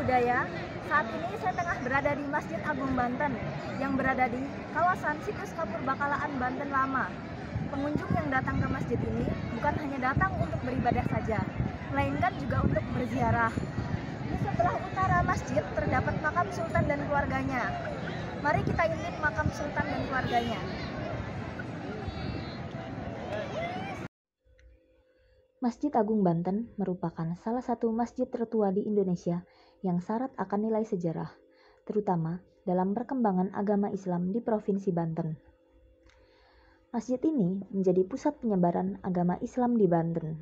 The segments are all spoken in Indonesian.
budaya. Saat ini saya tengah berada di Masjid Agung Banten yang berada di kawasan Situs Kapur Bakalaan Banten Lama. Pengunjung yang datang ke masjid ini bukan hanya datang untuk beribadah saja, melainkan juga untuk berziarah. Di sebelah utara masjid terdapat makam Sultan dan keluarganya. Mari kita intip makam Sultan dan keluarganya. Masjid Agung Banten merupakan salah satu masjid tertua di Indonesia yang syarat akan nilai sejarah, terutama dalam perkembangan agama Islam di Provinsi Banten. Masjid ini menjadi pusat penyebaran agama Islam di Banten.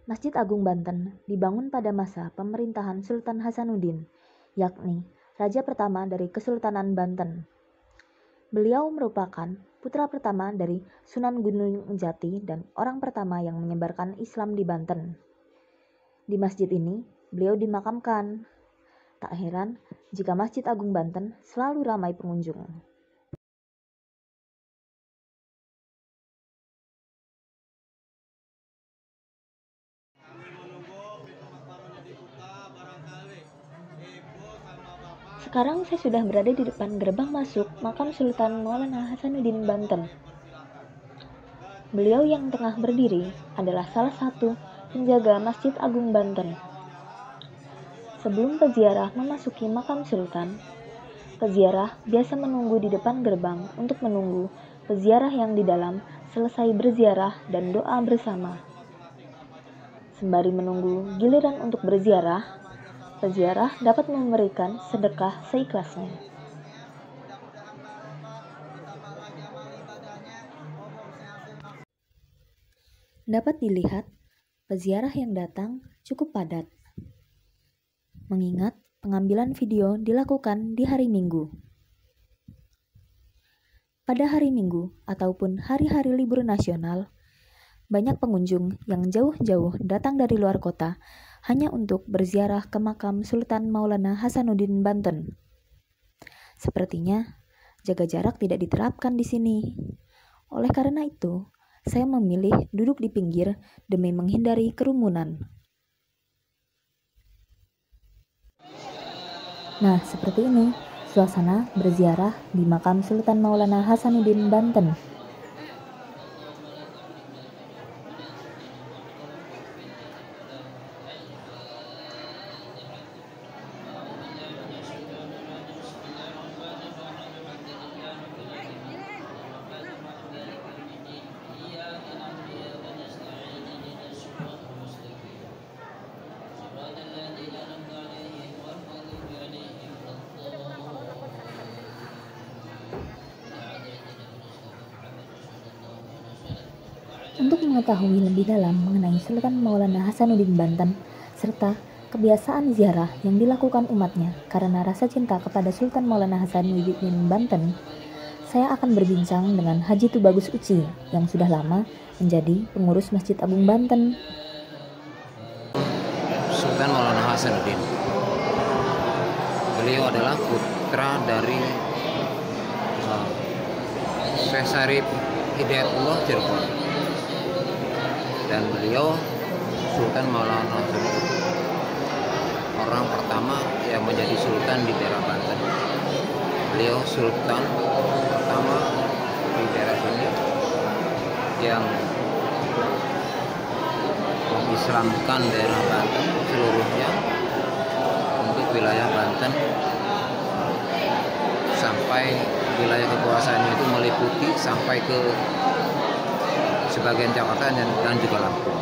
Masjid Agung Banten dibangun pada masa pemerintahan Sultan Hasanuddin, yakni Raja pertama dari Kesultanan Banten. Beliau merupakan putra pertama dari Sunan Gunung Jati dan orang pertama yang menyebarkan Islam di Banten. Di masjid ini, beliau dimakamkan. Tak heran jika Masjid Agung Banten selalu ramai pengunjung. Sekarang saya sudah berada di depan gerbang masuk makam Sultan Maulana Hasanuddin Banten. Beliau yang tengah berdiri adalah salah satu penjaga Masjid Agung Banten. Sebelum peziarah memasuki makam Sultan, peziarah biasa menunggu di depan gerbang untuk menunggu peziarah yang di dalam selesai berziarah dan doa bersama. Sembari menunggu giliran untuk berziarah, peziarah dapat memberikan sedekah seikhlasnya. Dapat dilihat, peziarah yang datang cukup padat. Mengingat pengambilan video dilakukan di hari Minggu. Pada hari Minggu ataupun hari-hari libur nasional, banyak pengunjung yang jauh-jauh datang dari luar kota hanya untuk berziarah ke makam Sultan Maulana Hasanuddin Banten. Sepertinya jaga jarak tidak diterapkan di sini. Oleh karena itu, saya memilih duduk di pinggir demi menghindari kerumunan. Nah, seperti ini suasana berziarah di makam Sultan Maulana Hasanuddin Banten. Untuk mengetahui lebih dalam mengenai Sultan Maulana Hasanuddin Banten, serta kebiasaan ziarah yang dilakukan umatnya karena rasa cinta kepada Sultan Maulana Hasanuddin Banten, saya akan berbincang dengan Haji Tubagus Uci yang sudah lama menjadi pengurus Masjid Agung Banten. Sultan Maulana Hasanuddin, beliau adalah putra dari Syekh Syarif Hidayatullah Cirebon, dan beliau Sultan Maulana Hasanuddin, orang pertama yang menjadi sultan di daerah Banten. Beliau sultan pertama di daerah sini yang mengislamkan daerah Banten seluruhnya untuk wilayah Banten, sampai wilayah kekuasaannya itu meliputi sampai ke sebagian Jakarta dan juga Lampung.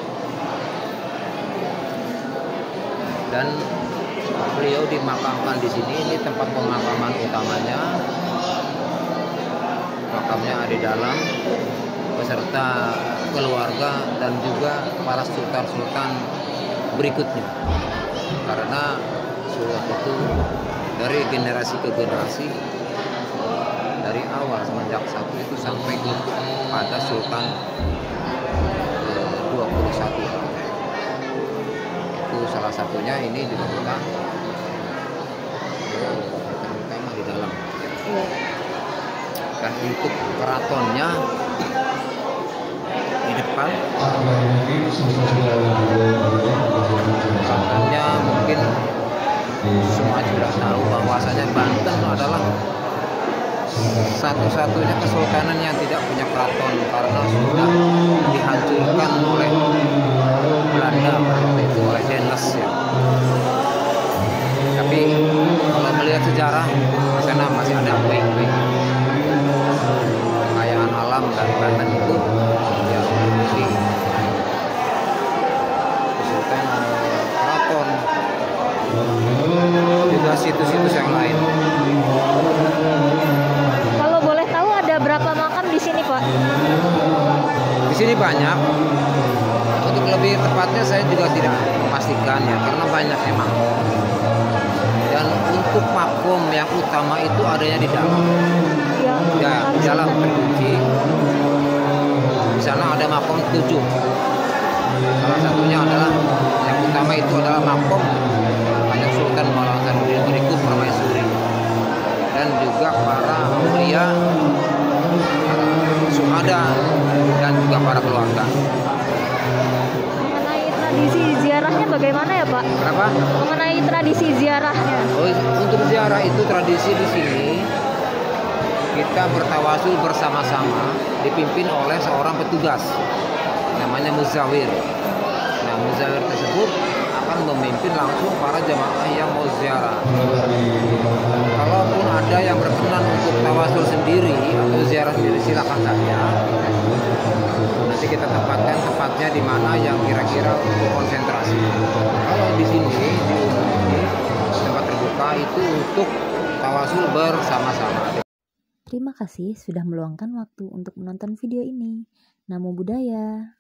Dan beliau dimakamkan di sini. Ini tempat pemakaman utamanya. Makamnya ada di dalam beserta keluarga dan juga para sultan-sultan berikutnya. Karena sultan itu dari generasi ke generasi, dari awal semenjak satu itu sampai pada sultan 21. Itu salah satunya ini dilakukan terutama di dalam. Dan untuk keratonnya depan. Katanya mungkin semua juga tahu bahwasanya Banten adalah satu-satunya kesultanan yang tidak punya keraton karena sudah dihancurkan oleh Belanda waktu itu, oleh Dennes ya. Tapi kalau melihat sejarah di sana masih ada puing-puing kekayaan alam dari Banten itu ya memiliki kesultanan, keraton, juga situs-situs yang lain. Kalau boleh tahu ada berapa makam di sini, Pak? Di sini banyak. Untuk lebih tepatnya saya juga tidak memastikan ya, karena banyak emang. Dan untuk makom yang utama itu adanya di dalam. Ya, di dalam terkunci. Di sana ada makom 7. Salah satunya adalah yang utama itu adalah makom Kanjeng Sultan Maulana Hasanuddin berikut Permaisuri. Dan juga para aulia, para syuhada, dan juga para keluarga. Mengenai tradisi ziarahnya bagaimana ya, Pak? Kenapa? Mengenai tradisi ziarahnya. Oh, untuk ziarah itu tradisi di sini kita bertawasul bersama-sama dipimpin oleh seorang petugas namanya muzawir. Nah, muzawir tersebut akan memimpin langsung para jamaah yang mau ziarah. Kalaupun ada yang berkenan untuk tawasul sendiri atau ziarah sendiri silakan saja. Nanti kita tempatkan tempatnya di mana yang kira-kira untuk konsentrasi. Kalau di sini di umum ini tempat terbuka itu untuk tawasul bersama-sama. Terima kasih sudah meluangkan waktu untuk menonton video ini. Namo Buddhaya.